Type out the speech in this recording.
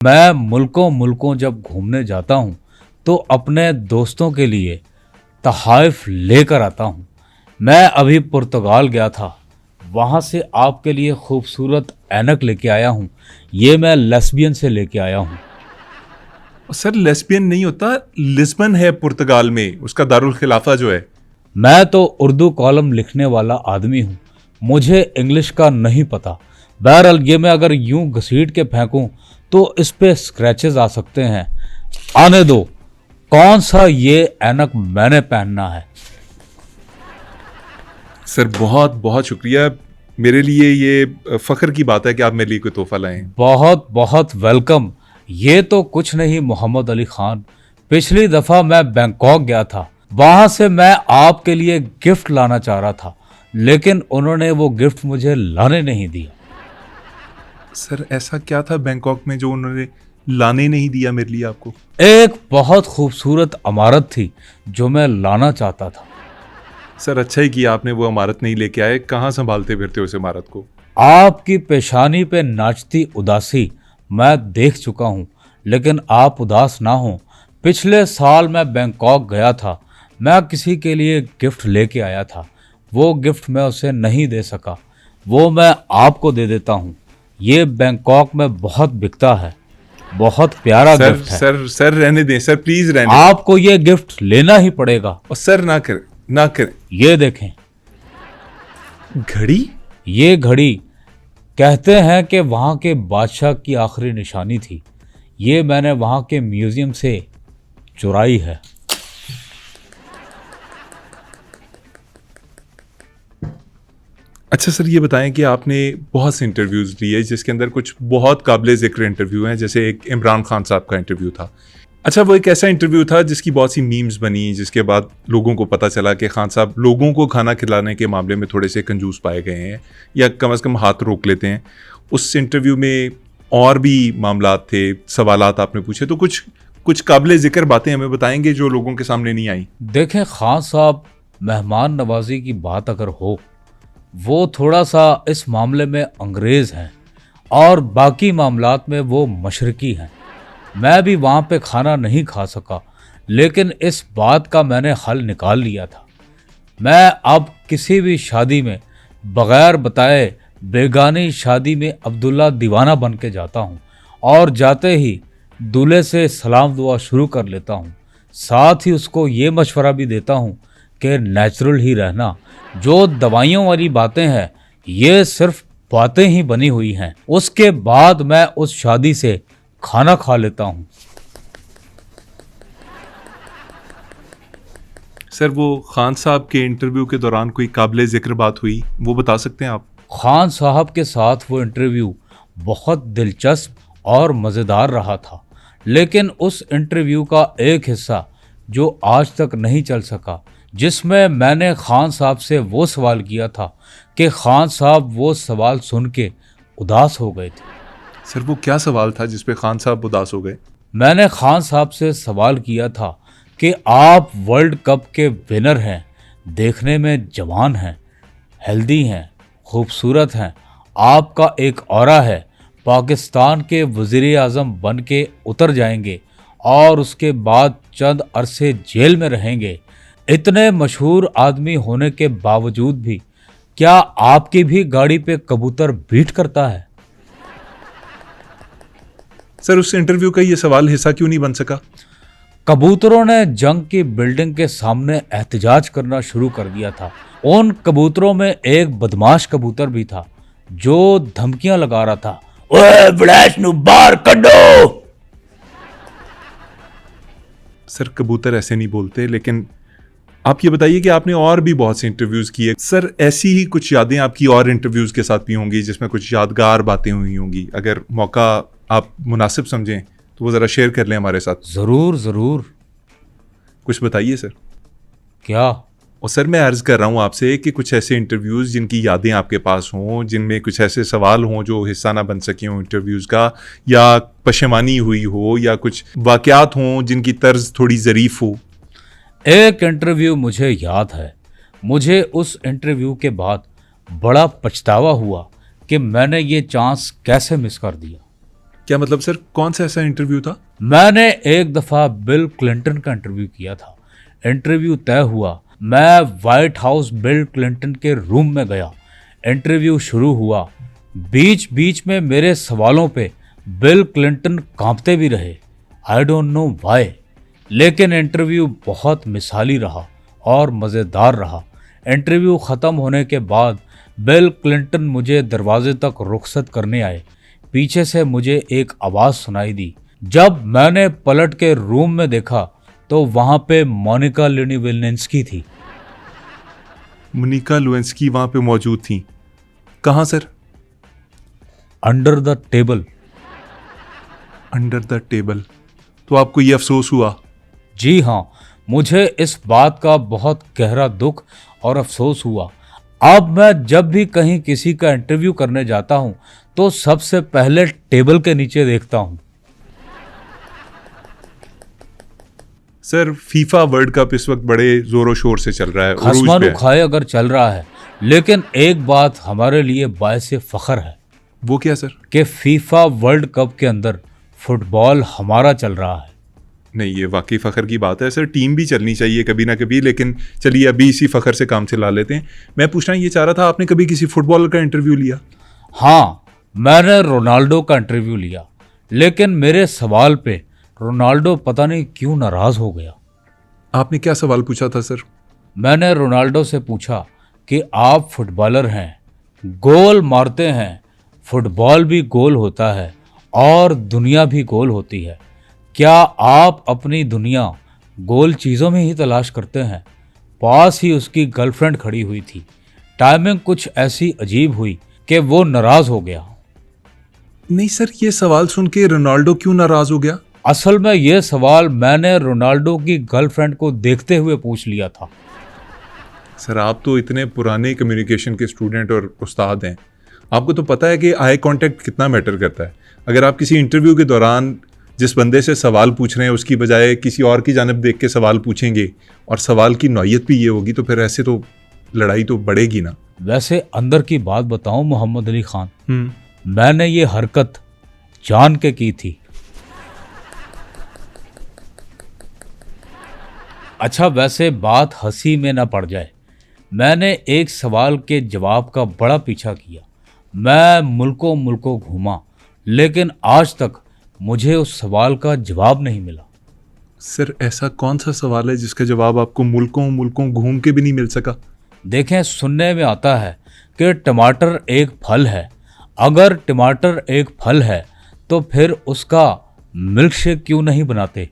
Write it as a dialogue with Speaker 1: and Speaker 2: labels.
Speaker 1: मैं मुल्कों मुल्कों जब घूमने जाता हूँ तो अपने दोस्तों के लिए तोहफ़ लेकर आता हूँ। मैं अभी पुर्तगाल गया था, वहाँ से आपके लिए खूबसूरत ऐनक लेके आया हूँ। ये मैं लेस्बियन से लेके आया हूँ।
Speaker 2: सर लेस्बियन नहीं होता, लिस्बन है पुर्तगाल में, उसका दारुल खिलाफा जो है।
Speaker 1: मैं तो उर्दू कॉलम लिखने वाला आदमी हूँ, मुझे इंग्लिश का नहीं पता। बहरहाल ये मैं अगर यूं घसीट के फेंकूं तो इस पे स्क्रैचेस आ सकते हैं। आने दो, कौन सा ये ऐनक मैंने पहनना है?
Speaker 2: सर बहुत बहुत शुक्रिया। मेरे लिए ये फ़ख्र की बात है कि आप मेरे लिए कोई तोहफा लाए हैं।
Speaker 1: बहुत बहुत वेलकम। ये तो कुछ नहीं मोहम्मद अली खान, पिछली दफ़ा मैं बैंकॉक गया था, वहाँ से मैं आपके लिए गिफ्ट लाना चाह रहा था, लेकिन उन्होंने वो गिफ्ट मुझे लाने नहीं दिया।
Speaker 2: सर ऐसा क्या था बैंकॉक में जो उन्होंने लाने नहीं दिया मेरे लिए आपको?
Speaker 1: एक बहुत खूबसूरत इमारत थी जो मैं लाना चाहता था।
Speaker 2: सर अच्छा ही किया आपने वो इमारत नहीं लेके आए। कहाँ संभालते फिरते उस इमारत को?
Speaker 1: आपकी पेशानी पे नाचती उदासी मैं देख चुका हूँ, लेकिन आप उदास ना हो। पिछले साल मैं बैंकॉक गया था, मैं किसी के लिए गिफ्ट लेके आया था। वो गिफ्ट मैं उसे नहीं दे सका, वो मैं आपको दे देता हूँ। ये बैंकॉक में बहुत बिकता है, बहुत प्यारा
Speaker 2: सर
Speaker 1: गिफ्ट है।
Speaker 2: सर सर रहने दें सर, प्लीज रहने दें।
Speaker 1: आपको ये गिफ्ट लेना ही पड़ेगा।
Speaker 2: और सर ना करें, ना करें।
Speaker 1: ये देखें,
Speaker 2: घड़ी?
Speaker 1: ये घड़ी कहते हैं कि वहाँ के बादशाह की आखिरी निशानी थी। ये मैंने वहाँ के म्यूजियम से चुराई है।
Speaker 2: अच्छा सर ये बताएं कि आपने बहुत से इंटरव्यूज़ लिए जिसके अंदर कुछ बहुत काबिल ज़िक्र इंटरव्यू हैं, जैसे एक इमरान खान साहब का इंटरव्यू था। अच्छा वो एक ऐसा इंटरव्यू था जिसकी बहुत सी मीम्स बनी, जिसके बाद लोगों को पता चला कि खान साहब लोगों को खाना खिलाने के मामले में थोड़े से कंजूस पाए गए हैं, या कम से कम हाथ रोक लेते हैं। उस इंटरव्यू में और भी मामलात थे, सवालात आपने पूछे, तो कुछ कुछ काबिल ज़िक्र बातें हमें बताएंगे जो लोगों के सामने नहीं आई?
Speaker 1: देखें खान साहब, मेहमान नवाजी की बात अगर हो, वो थोड़ा सा इस मामले में अंग्रेज़ हैं और बाकी मामलात में वो मशरकी हैं। मैं भी वहाँ पे खाना नहीं खा सका, लेकिन इस बात का मैंने हल निकाल लिया था। मैं अब किसी भी शादी में बगैर बताए बेगानी शादी में अब्दुल्ला दीवाना बन के जाता हूँ और जाते ही दूल्हे से सलाम दुआ शुरू कर लेता हूँ। साथ ही उसको ये मशवरा भी देता हूँ कि नेचुरल ही रहना। जो दवाइयों वाली बातें हैं ये सिर्फ बातें ही बनी हुई हैं। उसके बाद मैं उस शादी से खाना खा लेता हूँ।
Speaker 2: सर वो खान साहब के इंटरव्यू के दौरान कोई काबिल ज़िक्र बात हुई, वो बता सकते हैं आप?
Speaker 1: खान साहब के साथ वो इंटरव्यू बहुत दिलचस्प और मज़ेदार रहा था, लेकिन उस इंटरव्यू का एक हिस्सा जो आज तक नहीं चल सका, जिसमें मैंने खान साहब से वो सवाल किया था कि खान साहब वो सवाल सुन के उदास हो गए थे।
Speaker 2: सर वो क्या सवाल था जिस पे खान साहब उदास हो गए?
Speaker 1: मैंने खान साहब से सवाल किया था कि आप वर्ल्ड कप के विनर हैं, देखने में जवान हैं, हेल्दी हैं, खूबसूरत हैं, आपका एक ऑरा है, पाकिस्तान के वज़ीर आज़म बन के उतर जाएंगे और उसके बाद चंद अरसे जेल में रहेंगे। इतने मशहूर आदमी होने के बावजूद भी क्या आपकी भी गाड़ी पे कबूतर बीट करता है?
Speaker 2: सर उस इंटरव्यू का ये सवाल हिस्सा क्यों नहीं बन सका?
Speaker 1: कबूतरों ने जंग की बिल्डिंग के सामने एहतजाज करना शुरू कर दिया था। उन कबूतरों में एक बदमाश कबूतर भी था जो धमकियां लगा रहा था, ओए फ्लैश नु बाहर कड्डो।
Speaker 2: सर कबूतर ऐसे नहीं बोलते, लेकिन आप ये बताइए कि आपने और भी बहुत से इंटरव्यूज़ किए, सर ऐसी ही कुछ यादें आपकी और इंटरव्यूज़ के साथ भी होंगी जिसमें कुछ यादगार बातें हुई होंगी। अगर मौका आप मुनासिब समझें तो वो ज़रा शेयर कर लें हमारे साथ।
Speaker 1: जरूर जरूर।
Speaker 2: कुछ बताइए सर।
Speaker 1: क्या?
Speaker 2: और सर मैं अर्ज़ कर रहा हूँ आपसे कि कुछ ऐसे इंटरव्यूज़ जिनकी यादें आपके पास हों, जिनमें कुछ ऐसे सवाल हों जो हिस्सा ना बन सके हों इंटरव्यूज़ का, या पशेमानी हुई हो, या कुछ वाक़यात हों जिनकी तर्ज थोड़ी ज़रीफ़ हो।
Speaker 1: एक इंटरव्यू मुझे याद है। मुझे उस इंटरव्यू के बाद बड़ा पछतावा हुआ कि मैंने ये चांस कैसे मिस कर दिया।
Speaker 2: क्या मतलब सर, कौन सा ऐसा इंटरव्यू था?
Speaker 1: मैंने एक दफ़ा बिल क्लिंटन का इंटरव्यू किया था। इंटरव्यू तय हुआ, मैं वाइट हाउस बिल क्लिंटन के रूम में गया। इंटरव्यू शुरू हुआ। बीच बीच में मेरे सवालों पे बिल क्लिंटन कांपते भी रहे। आई डोंट नो व्हाई, लेकिन इंटरव्यू बहुत मिसाली रहा और मज़ेदार रहा। इंटरव्यू ख़त्म होने के बाद बिल क्लिंटन मुझे दरवाजे तक रुखसत करने आए। पीछे से मुझे एक आवाज़ सुनाई दी। जब मैंने पलट के रूम में देखा तो वहाँ पे मोनिका लेविन्स्की थी।
Speaker 2: मोनिका लेविन्स्की वहां पे मौजूद थी? कहाँ sir?
Speaker 1: Under the table.
Speaker 2: Under the table. तो आपको ये अफसोस हुआ?
Speaker 1: जी हाँ, मुझे इस बात का बहुत गहरा दुख और अफसोस हुआ। अब मैं जब भी कहीं किसी का इंटरव्यू करने जाता हूँ तो सबसे पहले टेबल के नीचे देखता हूँ।
Speaker 2: सर, फीफा वर्ल्ड कप इस वक्त बड़े जोरों शोर से चल रहा है, उरूज पे
Speaker 1: खसमानु
Speaker 2: है।
Speaker 1: खाए अगर चल रहा है, लेकिन एक बात हमारे लिए बायसे फख्र है
Speaker 2: वो क्या सर?
Speaker 1: कि फीफा वर्ल्ड कप के अंदर फुटबॉल हमारा चल रहा है।
Speaker 2: नहीं, ये वाकई फ़ख्र की बात है सर। टीम भी चलनी चाहिए कभी ना कभी, लेकिन चलिए अभी इसी फ़ख्र से काम चला लेते हैं। मैं पूछना ये चाह रहा था, आपने कभी किसी फुटबॉलर का इंटरव्यू लिया?
Speaker 1: हाँ, मैंने रोनाल्डो का इंटरव्यू लिया, लेकिन मेरे सवाल पे रोनाल्डो पता नहीं क्यों नाराज़ हो गया।
Speaker 2: आपने क्या सवाल पूछा था सर?
Speaker 1: मैंने रोनाल्डो से पूछा कि आप फुटबॉलर हैं, गोल मारते हैं, फुटबॉल भी गोल होता है और दुनिया भी गोल होती है। क्या आप अपनी दुनिया गोल चीज़ों में ही तलाश करते हैं? पास ही उसकी गर्लफ्रेंड खड़ी हुई थी। टाइमिंग कुछ ऐसी अजीब हुई कि वो नाराज़ हो गया।
Speaker 2: नहीं सर, ये सवाल सुन के रोनाल्डो क्यों नाराज़ हो गया?
Speaker 1: असल में ये सवाल मैंने रोनाल्डो की गर्लफ्रेंड को देखते हुए पूछ लिया था।
Speaker 2: सर, आप तो इतने पुराने कम्युनिकेशन के स्टूडेंट और उस्ताद हैं, आपको तो पता है कि आई कांटेक्ट कितना मैटर करता है। अगर आप किसी इंटरव्यू के दौरान जिस बंदे से सवाल पूछ रहे हैं उसकी बजाय किसी और की जानिब देख के सवाल पूछेंगे और सवाल की नौयत भी ये होगी, तो फिर ऐसे तो लड़ाई तो बढ़ेगी ना।
Speaker 1: वैसे अंदर की बात बताऊं मोहम्मद अली खान,
Speaker 2: हम्म।
Speaker 1: मैंने ये हरकत जान के की थी। अच्छा, वैसे बात हंसी में ना पड़ जाए, मैंने एक सवाल के जवाब का बड़ा पीछा किया। मैं मुल्कों मुल्कों घूमा, लेकिन आज तक मुझे उस सवाल का जवाब नहीं मिला।
Speaker 2: सर, ऐसा कौन सा सवाल है जिसका जवाब आपको मुल्कों मुल्कों घूम के भी नहीं मिल सका?
Speaker 1: देखें, सुनने में आता है कि टमाटर एक फल है। अगर टमाटर एक फल है तो फिर उसका मिल्क शेक क्यों नहीं बनाते?